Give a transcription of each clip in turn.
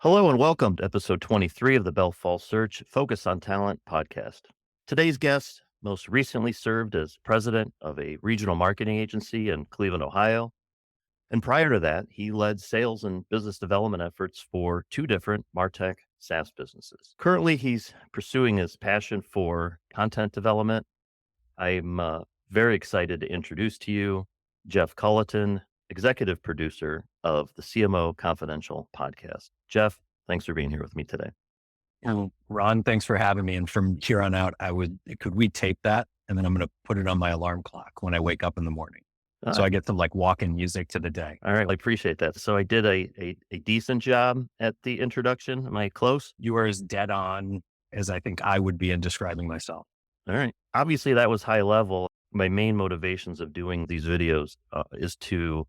Hello and welcome to episode 23 of the Bell Fall Search Focus on Talent podcast. Today's guest most recently served as president of a regional marketing agency in Cleveland, Ohio. And prior to that, he led sales and business development efforts for two different Martech SaaS businesses. Currently, he's pursuing his passion for content development. I'm very excited to introduce to you Jeff Culliton, executive producer of the CMO Confidential podcast. Jeff, thanks for being here with me today. Ron, thanks for having me. And from here on out, could we tape that? And then I'm going to put it on my alarm clock when I wake up in the morning. So I get some walk-in music to the day. All right. I appreciate that. So I did a decent job at the introduction. Am I close? You are as dead on as I think I would be in describing myself. All right. Obviously, that was high level. My main motivations of doing these videos is to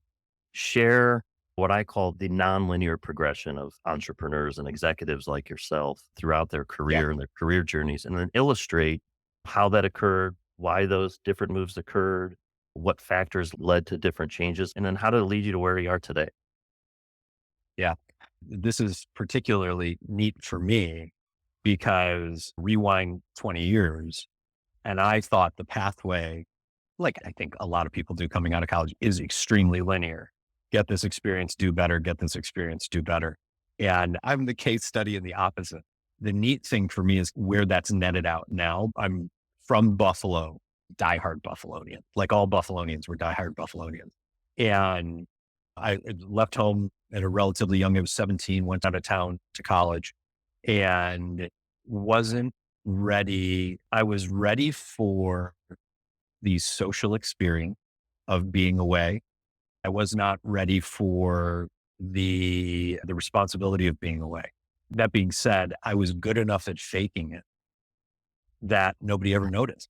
share what I call the nonlinear progression of entrepreneurs and executives like yourself throughout their career and their career journeys, and then illustrate how that occurred, why those different moves occurred, what factors led to different changes, and then how did it lead you to where you are today? Yeah. This is particularly neat for me because rewind 20 years, and I thought the pathway, like I think a lot of people do coming out of college, is extremely linear. Get this experience, do better, get this experience, do better. And I'm the case study in the opposite. The neat thing for me is where that's netted out now. I'm from Buffalo, diehard Buffalonian. Like all Buffalonians were diehard Buffalonians. And I left home at a relatively young, I was 17, went out of town to college and wasn't ready. I was ready for the social experience of being away. I was not ready for the responsibility of being away. That being said, I was good enough at faking it that nobody ever noticed.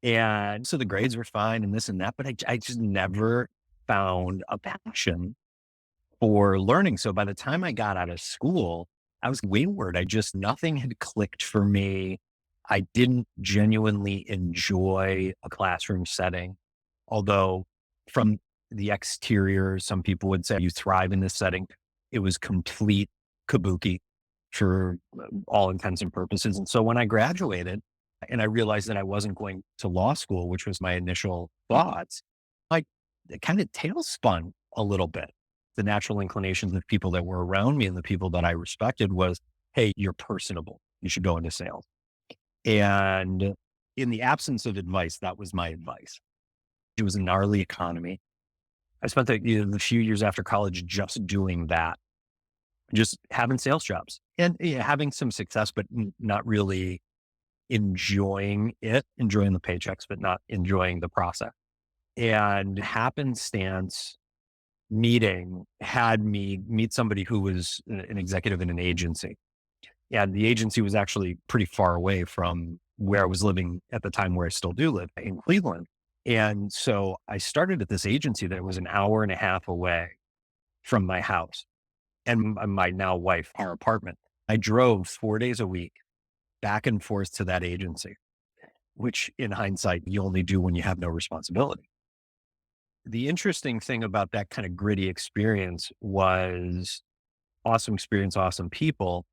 And so the grades were fine and this and that, but I just never found a passion for learning. So by the time I got out of school, I was wayward. Nothing had clicked for me. I didn't genuinely enjoy a classroom setting, although from the exterior, some people would say you thrive in this setting. It was complete kabuki for all intents and purposes. And so when I graduated and I realized that I wasn't going to law school, which was my initial thoughts, it kind of tailspun a little bit. The natural inclinations of people that were around me and the people that I respected was, hey, you're personable. You should go into sales. And in the absence of advice, that was my advice. It was a gnarly economy. I spent the few years after college just doing that, just having sales jobs and having some success, but not really enjoying the paychecks, but not enjoying the process. And happenstance meeting had me meet somebody who was an executive in an agency. And the agency was actually pretty far away from where I was living at the time, where I still do live in Cleveland. And so I started at this agency that was an hour and a half away from my house and my now wife, our apartment. I drove 4 days a week back and forth to that agency, which in hindsight, you only do when you have no responsibility. The interesting thing about that kind of gritty experience was awesome experience, awesome people.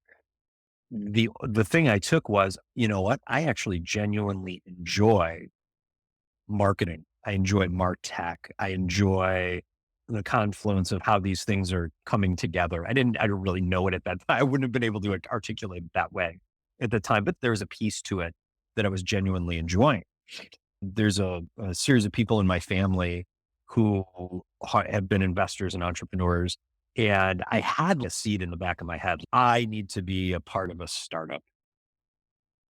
The thing I took was, you know what? I actually genuinely enjoy marketing. I enjoy Martech. I enjoy the confluence of how these things are coming together. I don't really know it at that time. I wouldn't have been able to articulate it that way at the time, but there was a piece to it that I was genuinely enjoying. There's a series of people in my family who have been investors and entrepreneurs. And I had a seed in the back of my head. I need to be a part of a startup.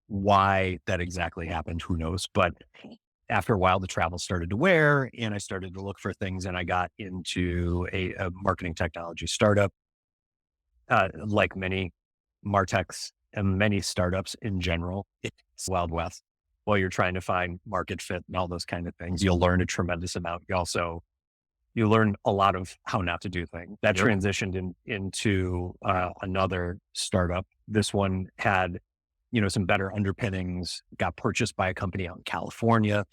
Why that exactly happened, who knows? But after a while, the travel started to wear and I started to look for things and I got into a marketing technology startup, like many Martechs and many startups in general. It's Wild West. While you're trying to find market fit and all those kind of things, you'll learn a tremendous amount. You learn a lot of how not to do things. That transitioned into another startup. This one had, some better underpinnings, got purchased by a company out in California,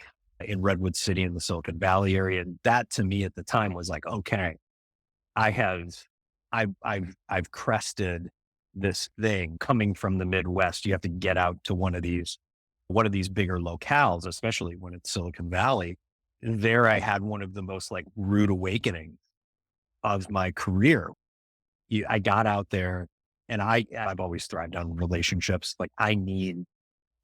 in Redwood City in the Silicon Valley area. And that to me at the time was like, okay, I have I've crested this thing coming from the Midwest. You have to get out to one of these bigger locales, especially when it's Silicon Valley. There I had one of the most like rude awakenings of my career. I got out there and I've always thrived on relationships. Like I need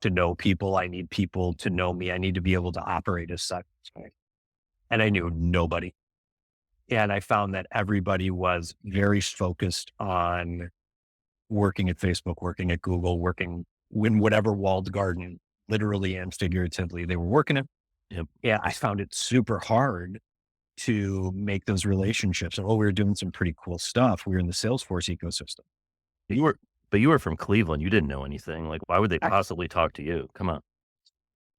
to know people. I need people to know me. I need to be able to operate as such. Right? And I knew nobody. And I found that everybody was very focused on working at Facebook, working at Google, working in whatever walled garden, literally and figuratively, they were working it. Yep. Yeah, I found it super hard to make those relationships. And we were doing some pretty cool stuff. We were in the Salesforce ecosystem. You were, but you were from Cleveland. You didn't know anything. Like, why would they I- possibly talk to you? Come on.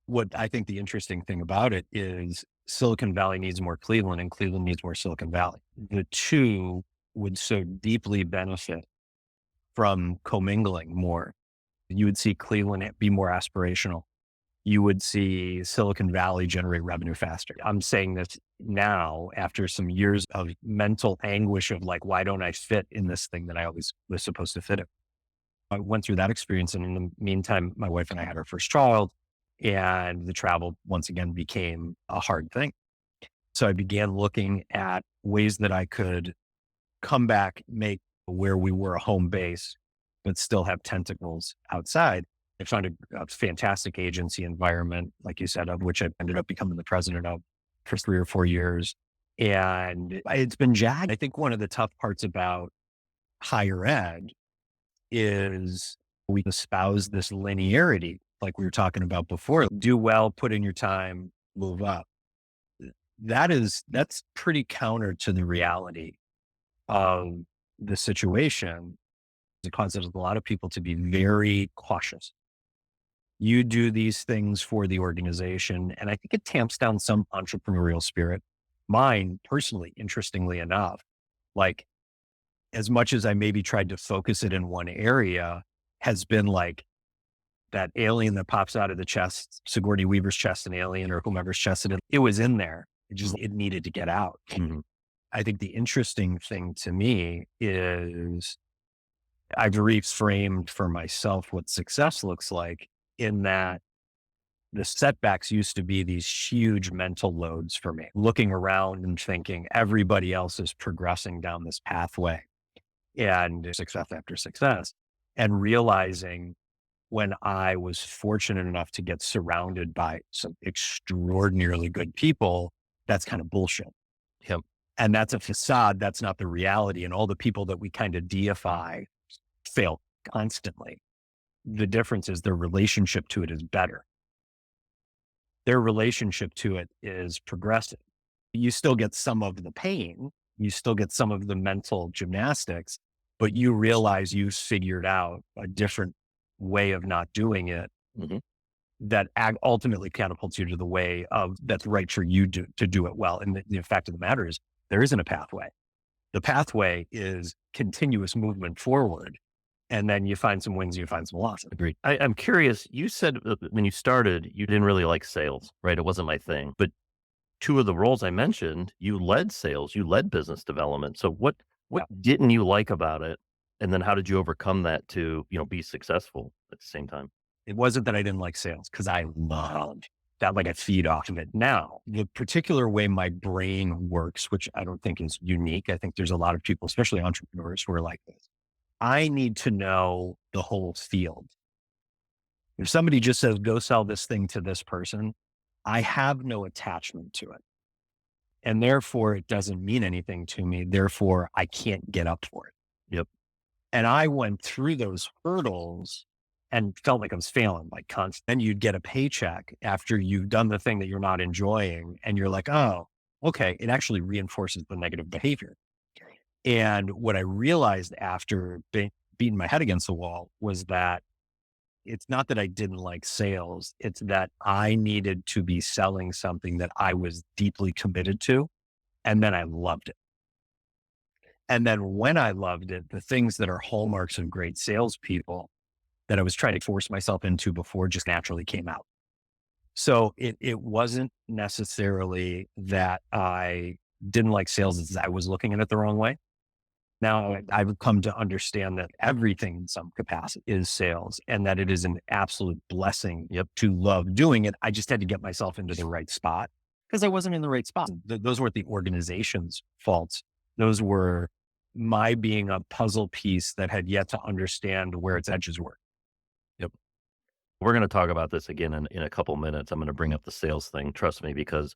What I think the interesting thing about it is Silicon Valley needs more Cleveland and Cleveland needs more Silicon Valley. The two would so deeply benefit from commingling more. You would see Cleveland be more aspirational. You would see Silicon Valley generate revenue faster. I'm saying this now after some years of mental anguish of like, why don't I fit in this thing that I always was supposed to fit in? I went through that experience. And in the meantime, my wife and I had our first child and the travel once again became a hard thing. So I began looking at ways that I could come back, make where we were a home base, but still have tentacles outside. I found a fantastic agency environment, like you said, of which I ended up becoming the president of for 3 or 4 years. And it's been jagged. I think one of the tough parts about higher ed is we espouse this linearity, like we were talking about before. Do well, put in your time, move up. That's pretty counter to the reality of the situation. It causes a lot of people to be very cautious. You do these things for the organization. And I think it tamps down some entrepreneurial spirit. Mine, personally, interestingly enough, like as much as I maybe tried to focus it in one area, has been like that alien that pops out of the chest, Sigourney Weaver's chest, an alien or whomever's chest, it was in there. It needed to get out. Mhm. I think the interesting thing to me is I've reframed for myself what success looks like in that the setbacks used to be these huge mental loads for me, looking around and thinking everybody else is progressing down this pathway and success after success, and realizing when I was fortunate enough to get surrounded by some extraordinarily good people, that's kind of bullshit. Yep. And that's a facade. That's not the reality. And all the people that we kind of deify fail constantly. The difference is their relationship to it is better. Their relationship to it is progressive. You still get some of the pain. You still get some of the mental gymnastics, but you realize you figured out a different way of not doing it Mhm. that ultimately catapults you to the way of that's right for you to do it well. And the fact of the matter is there isn't a pathway. The pathway is continuous movement forward. And then you find some wins, you find some losses. Agreed. I'm curious. You said when you started, you didn't really like sales, right? It wasn't my thing. But two of the roles I mentioned, you led sales, you led business development. So what Yeah. didn't you like about it? And then how did you overcome that to, be successful at the same time? It wasn't that I didn't like sales because I loved that. Like I feed off of it. Now, the particular way my brain works, which I don't think is unique. I think there's a lot of people, especially entrepreneurs, who are like this. I need to know the whole field. If somebody just says, go sell this thing to this person, I have no attachment to it. And therefore, it doesn't mean anything to me. Therefore, I can't get up for it. Yep. And I went through those hurdles and felt like I was failing, like constant. Then you'd get a paycheck after you've done the thing that you're not enjoying. And you're like, oh, okay. It actually reinforces the negative behavior. And what I realized after beating my head against the wall was that it's not that I didn't like sales. It's that I needed to be selling something that I was deeply committed to. And then I loved it. And then when I loved it, the things that are hallmarks of great salespeople that I was trying to force myself into before just naturally came out. So it wasn't necessarily that I didn't like sales, it's I was looking at it the wrong way. Now I've come to understand that everything in some capacity is sales and that it is an absolute blessing Yep. to love doing it. I just had to get myself into the right spot because I wasn't in the right spot. Those weren't the organization's faults. Those were my being a puzzle piece that had yet to understand where its edges were. Yep. We're going to talk about this again in a couple minutes. I'm going to bring up the sales thing. Trust me, because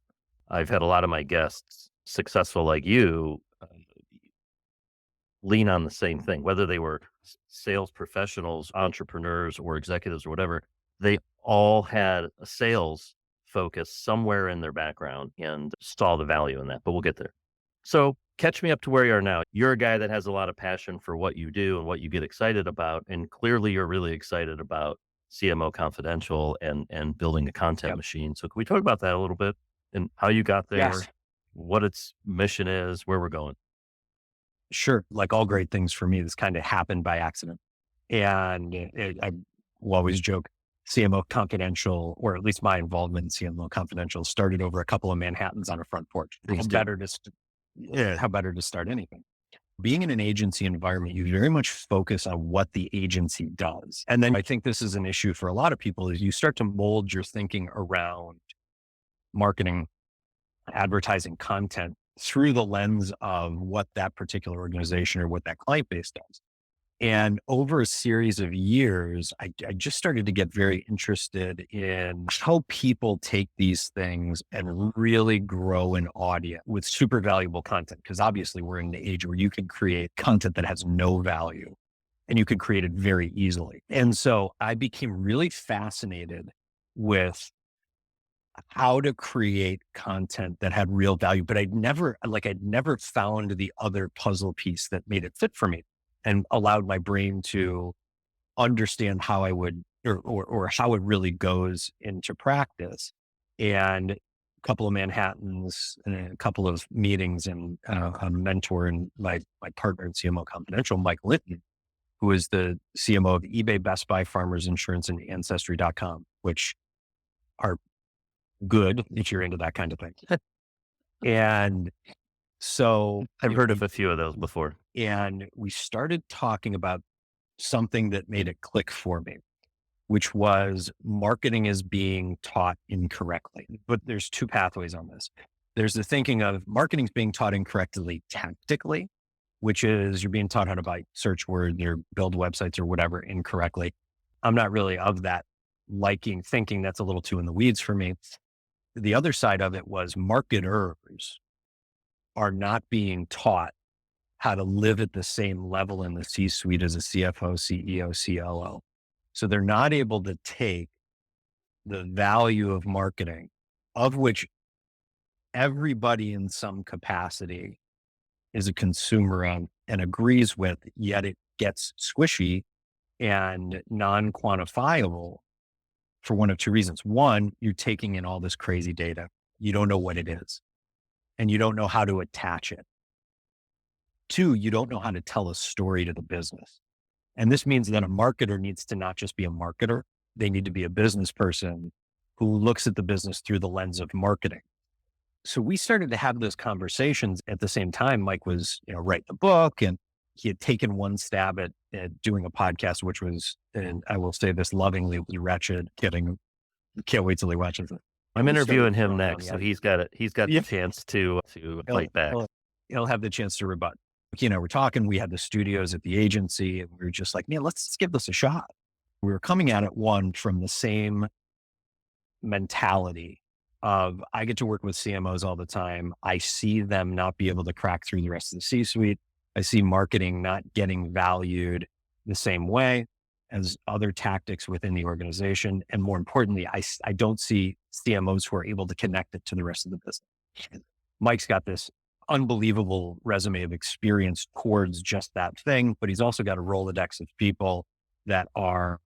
I've had a lot of my guests successful like you lean on the same thing, whether they were sales professionals, entrepreneurs, or executives or whatever. They all had a sales focus somewhere in their background and saw the value in that. But we'll get there. So catch me up to where you are now. You're a guy that has a lot of passion for what you do and what you get excited about. And clearly you're really excited about CMO Confidential and building a content Yep. machine. So can we talk about that a little bit and how you got Yes. there, what its mission is, where we're going? Sure. Like all great things for me, this kind of happened by accident. And I will always joke CMO Confidential, or at least my involvement in CMO Confidential, started over a couple of Manhattans on a front porch. Please do. How better to start anything? Being in an agency environment, you very much focus on what the agency does. And then I think this is an issue for a lot of people is you start to mold your thinking around marketing, advertising content through the lens of what that particular organization or what that client base does. And over a series of years, I just started to get very interested in how people take these things and really grow an audience with super valuable content. Because obviously, we're in the age where you can create content that has no value and you can create it very easily. And so I became really fascinated with how to create content that had real value, but I'd never found the other puzzle piece that made it fit for me and allowed my brain to understand how I would, or how it really goes into practice. And a couple of Manhattans and a couple of meetings and a mentor and my partner in CMO Confidential, Mike Litton, who is the CMO of eBay, Best Buy, Farmers Insurance, and Ancestry.com, which are good if you're into that kind of thing. And so I've heard of a few of those before. and we started talking about something that made it click for me, which was marketing is being taught incorrectly. But there's two pathways on this. There's the thinking of marketing is being taught incorrectly tactically, which is you're being taught how to buy search words or build websites or whatever incorrectly. I'm not really of that thinking that's a little too in the weeds for me. The other side of it was marketers are not being taught how to live at the same level in the C-suite as a CFO, CEO, COO. So they're not able to take the value of marketing, of which everybody in some capacity is a consumer of and agrees with, yet it gets squishy and non-quantifiable for one of two reasons. One, you're taking in all this crazy data. You don't know what it is and you don't know how to attach it. Two, you don't know how to tell a story to the business. And this means that a marketer needs to not just be a marketer, they need to be a business person who looks at the business through the lens of marketing. So we started to have those conversations at the same time. Mike was, writing the book and he had taken one stab at doing a podcast, which was, and I will say this lovingly, was wretched. Kidding. Can't wait till he watches it. I'm We started interviewing him throwing down next, the so idea. he's got Yeah. the chance to He'll, fight back. he'll have the chance to rebut. We're talking, we had the studios at the agency and we were just like, man, let's give this a shot. We were coming at it from the same mentality of I get to work with CMOs all the time. I see them not be able to crack through the rest of the C-suite. I see marketing not getting valued the same way as other tactics within the organization. And more importantly, I don't see CMOs who are able to connect it to the rest of the business. Mike's got this unbelievable resume of experience towards just that thing, but he's also got a Rolodex of people that are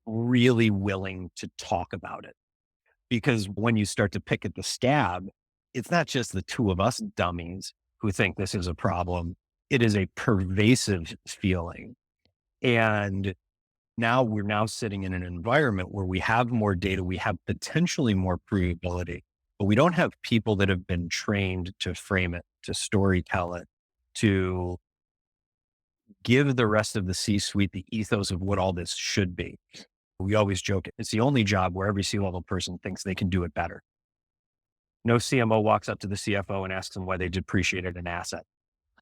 really willing to talk about it. Because when you start to pick at the scab, it's not just the two of us dummies who think this is a problem. It is a pervasive feeling. And now we're sitting in an environment where we have more data, we have potentially more provability, but we don't have people that have been trained to frame it, to storytell it, to give the rest of the C-suite the ethos of what all this should be. We always joke, it's the only job where every C-level person thinks they can do it better. No CMO walks up to the CFO and asks them why they depreciated an asset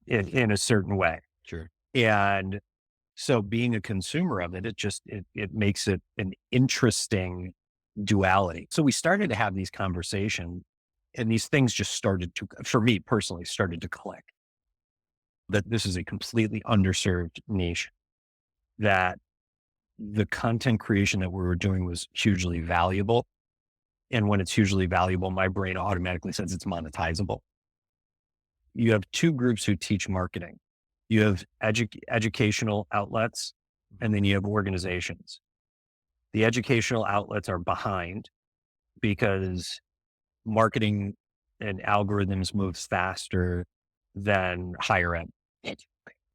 in a certain way. Sure. And so being a consumer of it, it makes it an interesting duality. So we started to have these conversations, and these things just started to, for me personally, started to click. That this is a completely underserved niche, that the content creation that we were doing was hugely valuable. And when it's hugely valuable, my brain automatically says it's monetizable. You have two groups who teach marketing. You have educational outlets, and then you have organizations. The educational outlets are behind because marketing and algorithms moves faster than higher ed.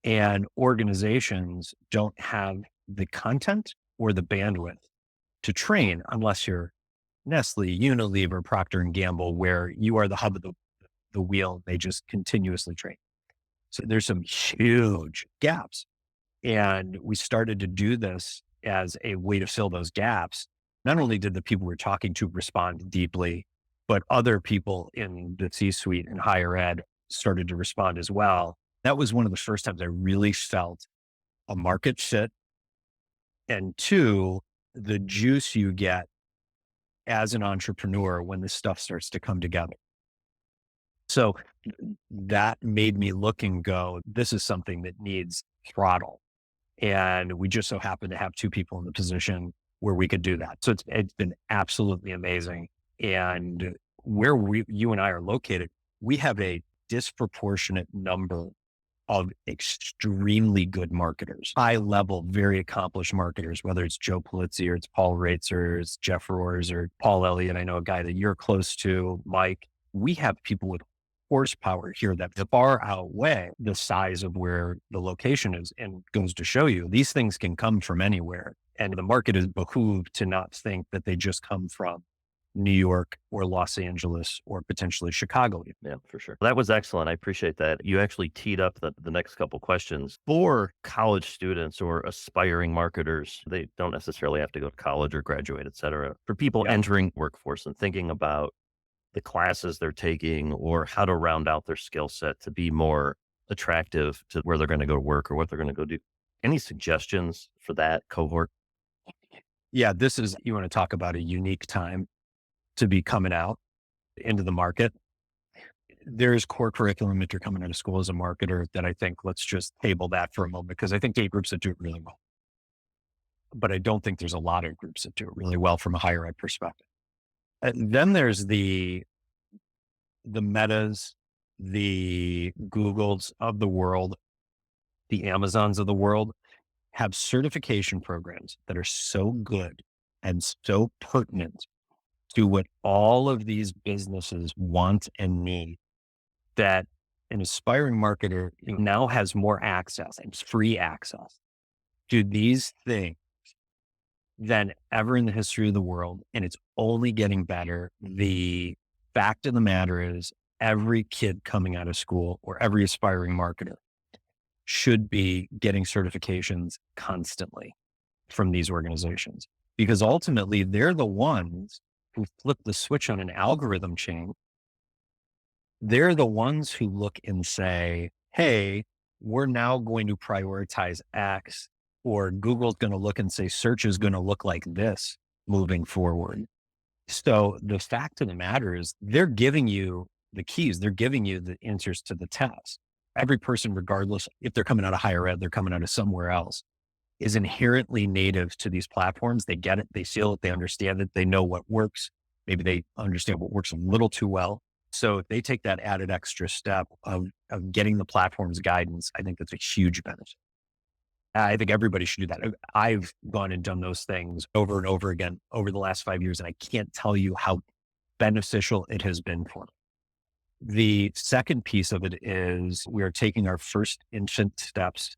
And organizations don't have the content or the bandwidth to train unless you're Nestle, Unilever, Procter and Gamble, where you are the hub of the wheel. They just continuously train. So there's some huge gaps. And we started to do this as a way to fill those gaps. Not only did the people we're talking to respond deeply, but other people in the C-suite and higher ed started to respond as well. That was one of the first times I really felt a market fit. And two, the juice you get as an entrepreneur when this stuff starts to come together. So that made me look and go, this is something that needs throttle. And we just so happen to have two people in the position where we could do that. So it's been absolutely amazing. And where you and I are located, we have a disproportionate number of extremely good marketers, high level, very accomplished marketers, whether it's Joe Polizzi or it's Paul Raitz or it's Jeff Roars or Paul Elliott. I know a guy that you're close to, Mike. We have people with horsepower here that far outweigh the size of where the location is, and goes to show you these things can come from anywhere. And the market is behooved to not think that they just come from New York or Los Angeles or potentially Chicago. Yeah, for sure. That was excellent. I appreciate that. You actually teed up the next couple questions for college students or aspiring marketers. They don't necessarily have to go to college or graduate, et cetera. For people entering workforce and thinking about the classes they're taking or how to round out their skill set to be more attractive to where they're going to go to work or what they're going to go do. Any suggestions for that cohort? Yeah, you want to talk about a unique time to be coming out into the market. There's core curriculum if you're coming out of school as a marketer that I think let's just table that for a moment, because I think there are groups that do it really well. But I don't think there's a lot of groups that do it really well from a higher ed perspective. And then there's the Metas, the Googles of the world, the Amazons of the world have certification programs that are so good and so pertinent to what all of these businesses want and need, that an aspiring marketer now has more access and free access to these things than ever in the history of the world. And it's only getting better. The fact of the matter is every kid coming out of school or every aspiring marketer should be getting certifications constantly from these organizations, because ultimately they're the ones who flip the switch on an algorithm change. They're the ones who look and say, hey, we're now going to prioritize X, or Google's going to look and say, search is going to look like this moving forward. So the fact of the matter is they're giving you the keys. They're giving you the answers to the test. Every person, regardless if they're coming out of higher ed, they're coming out of somewhere else, is inherently native to these platforms. They get it. They feel it. They understand it. They know what works. Maybe they understand what works a little too well. So if they take that added extra step of getting the platform's guidance, I think that's a huge benefit. I think everybody should do that. I've gone and done those things over and over again over the last 5 years, and I can't tell you how beneficial it has been for me. The second piece of it is we are taking our first infant steps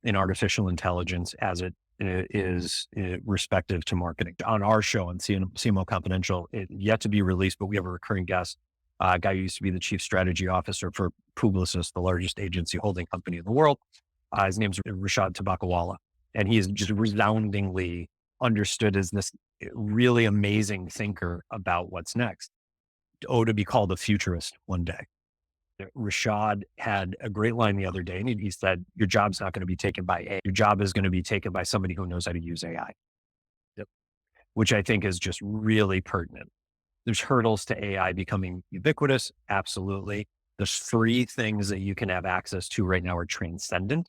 in artificial intelligence as it is respective to marketing. On our show on CMO Confidential, it yet to be released, but we have a recurring guest, a guy who used to be the chief strategy officer for Publicis, the largest agency holding company in the world. His name's Rashad Tabakawala, and he is just resoundingly understood as this really amazing thinker about what's next. Oh, to be called a futurist one day. Rashad had a great line the other day, and he said, your job's not going to be taken by AI. Your job is going to be taken by somebody who knows how to use AI. Yep. Which I think is just really pertinent. There's hurdles to AI becoming ubiquitous. Absolutely. The free things that you can have access to right now are transcendent.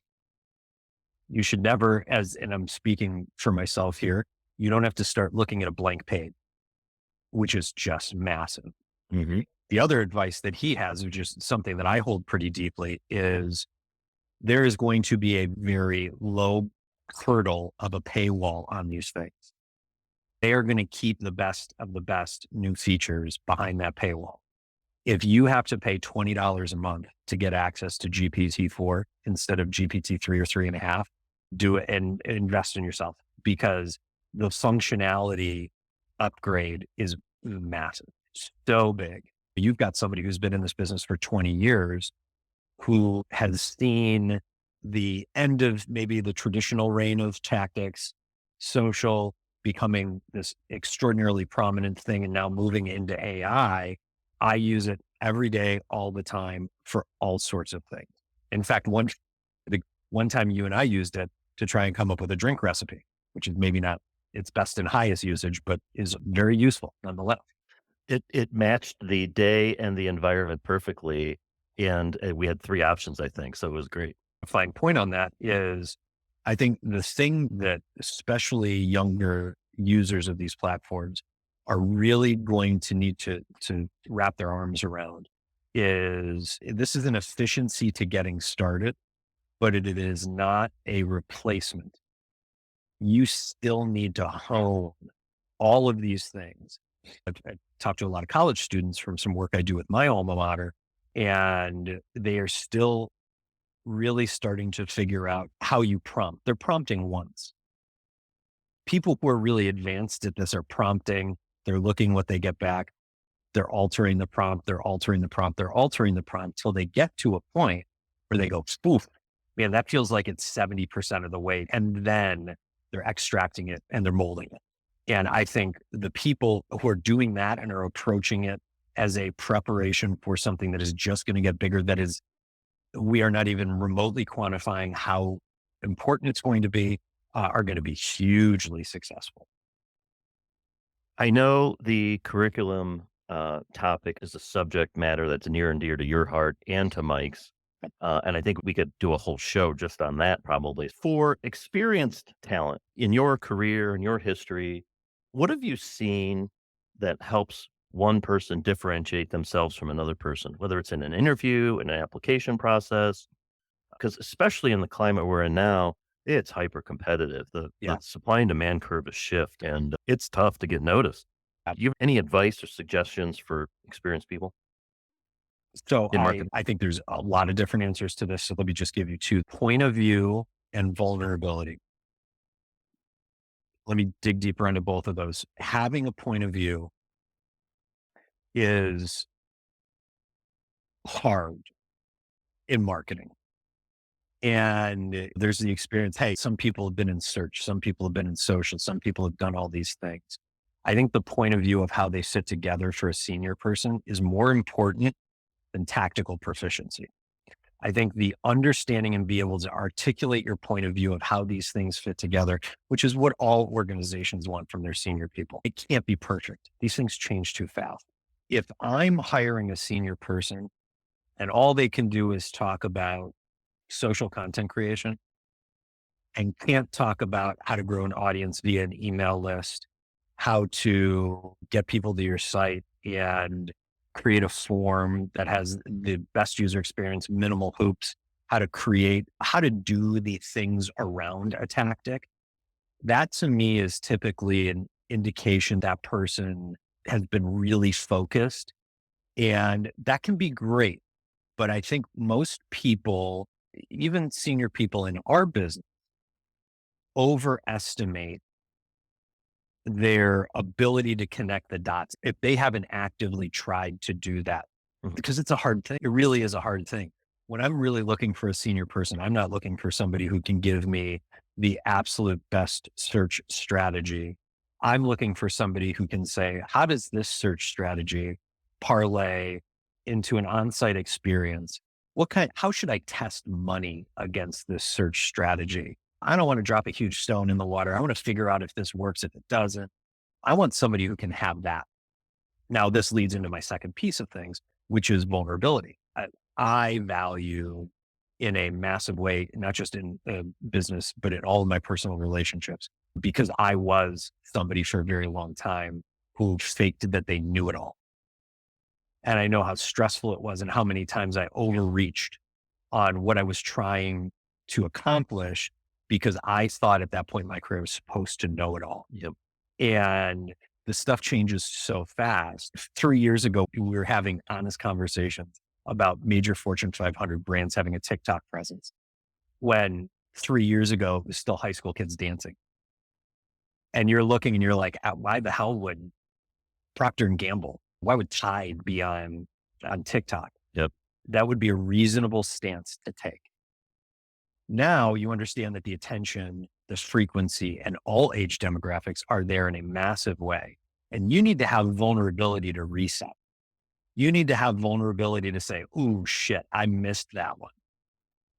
You should never, and I'm speaking for myself here, you don't have to start looking at a blank page, which is just massive. Mm-hmm. The other advice that he has, which is something that I hold pretty deeply, is there is going to be a very low hurdle of a paywall on these things. They are going to keep the best of the best new features behind that paywall. If you have to pay $20 a month to get access to GPT-4 instead of GPT-3 or 3.5, do it and invest in yourself, because the functionality upgrade is massive, so big. You've got somebody who's been in this business for 20 years who has seen the end of maybe the traditional reign of tactics, social becoming this extraordinarily prominent thing, and now moving into AI. I use it every day, all the time, for all sorts of things. In fact, one time you and I used it to try and come up with a drink recipe, which is maybe not its best and highest usage, but is very useful nonetheless. It matched the day and the environment perfectly, and we had 3 options, I think, so it was great. A fine point on that is, I think the thing that especially younger users of these platforms are really going to need to wrap their arms around is this is an efficiency to getting started, but it is not a replacement. You still need to hone all of these things. I've talked to a lot of college students from some work I do with my alma mater, and they are still really starting to figure out how you prompt. They're prompting once. People who are really advanced at this are prompting. They're looking what they get back. They're altering the prompt. They're altering the prompt. They're altering the prompt till they get to a point where they go, spoof, man, that feels like it's 70% of the way. And then they're extracting it and they're molding it. And I think the people who are doing that and are approaching it as a preparation for something that is just going to get bigger, that is, we are not even remotely quantifying how important it's going to be, are going to be hugely successful. I know the curriculum topic is a subject matter that's near and dear to your heart and to Mike's. And I think we could do a whole show just on that probably. For experienced talent in your career and your history, what have you seen that helps one person differentiate themselves from another person, whether it's in an interview, in an application process? Because especially in the climate we're in now, it's hyper competitive. The supply and demand curve is shift, and it's tough to get noticed. Do you have any advice or suggestions for experienced people So in marketing? I think there's a lot of different answers to this. So let me just give you 2: point of view and vulnerability. Let me dig deeper into both of those. Having a point of view is hard in marketing. And there's the experience. Hey, some people have been in search, some people have been in social, some people have done all these things. I think the point of view of how they sit together for a senior person is more important than tactical proficiency. I think the understanding and be able to articulate your point of view of how these things fit together, which is what all organizations want from their senior people. It can't be perfect. These things change too fast. If I'm hiring a senior person and all they can do is talk about social content creation and can't talk about how to grow an audience via an email list, how to get people to your site and create a form that has the best user experience, minimal hoops, how to do the things around a tactic. That to me is typically an indication that person has been really focused, and that can be great. But I think most people, even senior people in our business, overestimate their ability to connect the dots if they haven't actively tried to do that, Mhm. because it's a hard thing. It really is a hard thing. when I'm really looking for a senior person, I'm not looking for somebody who can give me the absolute best search strategy. I'm looking for somebody who can say, how does this search strategy parlay into an on-site experience? How should I test money against this search strategy? I don't want to drop a huge stone in the water. I want to figure out if this works, if it doesn't. I want somebody who can have that. Now, this leads into my second piece of things, which is vulnerability. I value in a massive way, not just in business, but in all of my personal relationships, because I was somebody for a very long time who faked that they knew it all. And I know how stressful it was and how many times I overreached on what I was trying to accomplish because I thought at that point in my career I was supposed to know it all. Yep. And the stuff changes so fast. 3 years ago, we were having honest conversations about major Fortune 500 brands having a TikTok presence. When 3 years ago, it was still high school kids dancing. And you're looking and you're like, why the hell would Procter and Gamble, why would Tide be on TikTok? Yep. That would be a reasonable stance to take. Now you understand that the attention, the frequency, and all age demographics are there in a massive way. And you need to have vulnerability to reset. You need to have vulnerability to say, "Ooh, shit, I missed that one."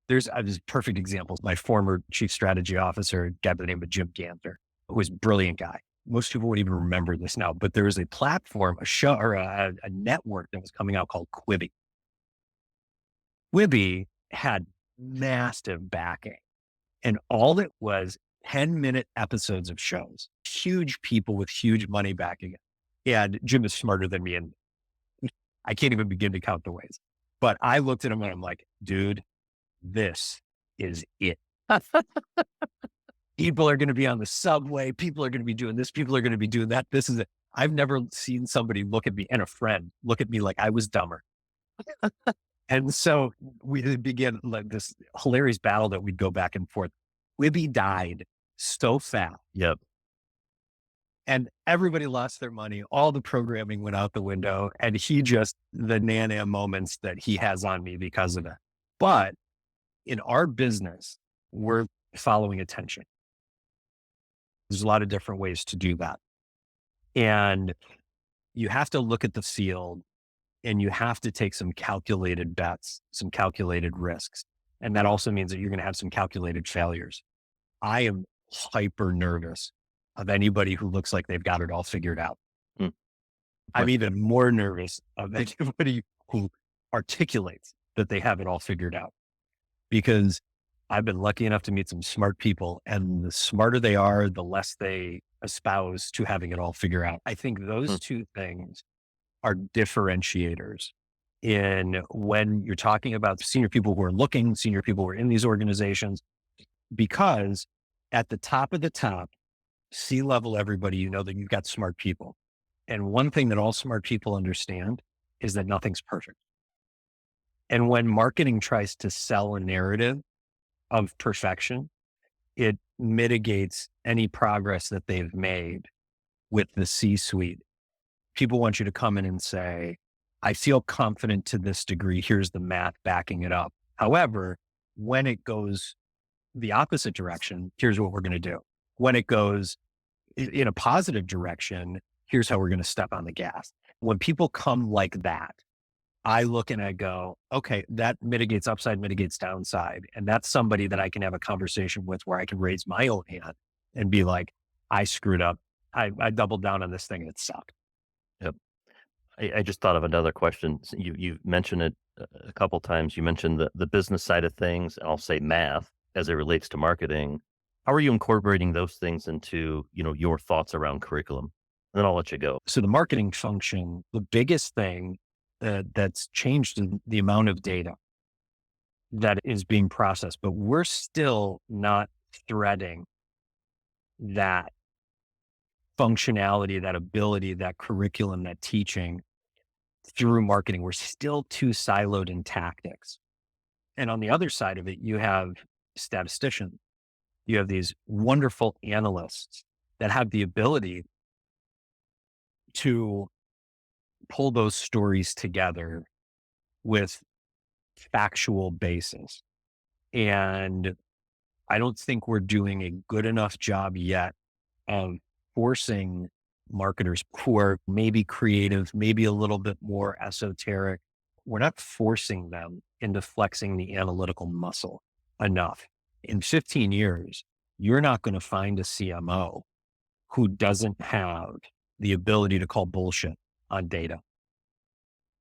There's perfect examples. My former chief strategy officer, a guy by the name of Jim Ganter, who was a brilliant guy. Most people would even remember this now, but there was a platform, a show, or a network that was coming out called Quibi. Quibi had massive backing, and all it was 10-minute episodes of shows, huge people with huge money backing it. And Jim is smarter than me, and I can't even begin to count the ways. But I looked at him and I'm like, dude, this is it. People are going to be on the subway. People are going to be doing this. People are going to be doing that. This is it. I've never seen somebody look at me and a friend look at me like I was dumber. And so we began like this hilarious battle that we'd go back and forth. Quibi died so fast. Yep. And everybody lost their money. All the programming went out the window. And the Nana moments that he has on me because of it. But in our business, we're following attention. There's a lot of different ways to do that. And you have to look at the field and you have to take some calculated bets, some calculated risks. And that also means that you're going to have some calculated failures. I am hyper nervous of anybody who looks like they've got it all figured out. Mm. I'm even more nervous of anybody who articulates that they have it all figured out, because I've been lucky enough to meet some smart people, and the smarter they are, the less they espouse to having it all figured out. I think those two things are differentiators in when you're talking about senior people who are looking, senior people who are in these organizations, because at the top of the top, C-level everybody, you know that you've got smart people. And one thing that all smart people understand is that nothing's perfect. And when marketing tries to sell a narrative of perfection, it mitigates any progress that they've made with the C-suite. People want you to come in and say, I feel confident to this degree. Here's the math backing it up. However, when it goes the opposite direction, here's what we're going to do. When it goes in a positive direction, here's how we're going to step on the gas. When people come like that, I look and I go, okay, that mitigates upside, mitigates downside. And that's somebody that I can have a conversation with where I can raise my own hand and be like, I screwed up. I doubled down on this thing and it sucked. Yep. I just thought of another question. You mentioned it a couple times. You mentioned the business side of things, and I'll say math as it relates to marketing. How are you incorporating those things into, your thoughts around curriculum? And then I'll let you go. So the marketing function, the biggest thing that's changed in the amount of data that is being processed, but we're still not threading that functionality, that ability, that curriculum, that teaching through marketing. We're still too siloed in tactics. And on the other side of it, you have statisticians. You have these wonderful analysts that have the ability to pull those stories together with factual basis. And I don't think we're doing a good enough job yet of forcing marketers who are maybe creative, maybe a little bit more esoteric. We're not forcing them into flexing the analytical muscle enough. In 15 years, you're not going to find a CMO who doesn't have the ability to call bullshit on data.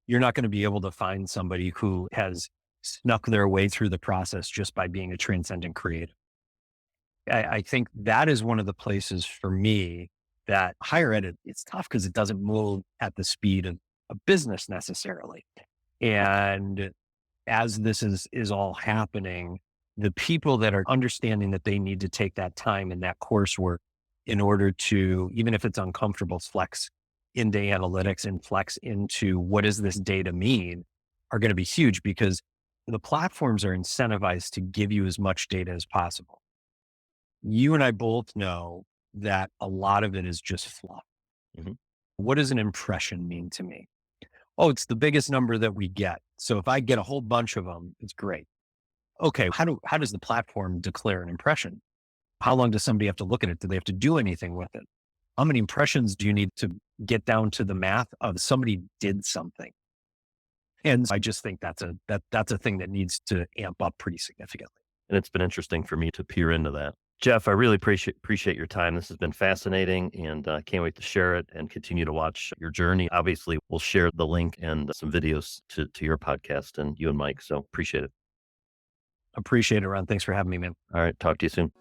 You're not going to be able to find somebody who has snuck their way through the process just by being a transcendent creative. I think that is one of the places for me that higher ed, it's tough because it doesn't move at the speed of a business necessarily. And as this is all happening, the people that are understanding that they need to take that time and that coursework in order to, even if it's uncomfortable, flex into analytics and flex into what does this data mean, are going to be huge because the platforms are incentivized to give you as much data as possible. You and I both know that a lot of it is just fluff. Mhm. What does an impression mean to me? Oh, it's the biggest number that we get. So if I get a whole bunch of them, it's great. Okay, how does the platform declare an impression? How long does somebody have to look at it? Do they have to do anything with it? How many impressions do you need to get down to the math of somebody did something? And I just think that's a thing that needs to amp up pretty significantly. And it's been interesting for me to peer into that. Jeff, I really appreciate your time. This has been fascinating, and I can't wait to share it and continue to watch your journey. Obviously, we'll share the link and some videos to your podcast and you and Mike. So appreciate it. Appreciate it, Ron. Thanks for having me, man. All right. Talk to you soon.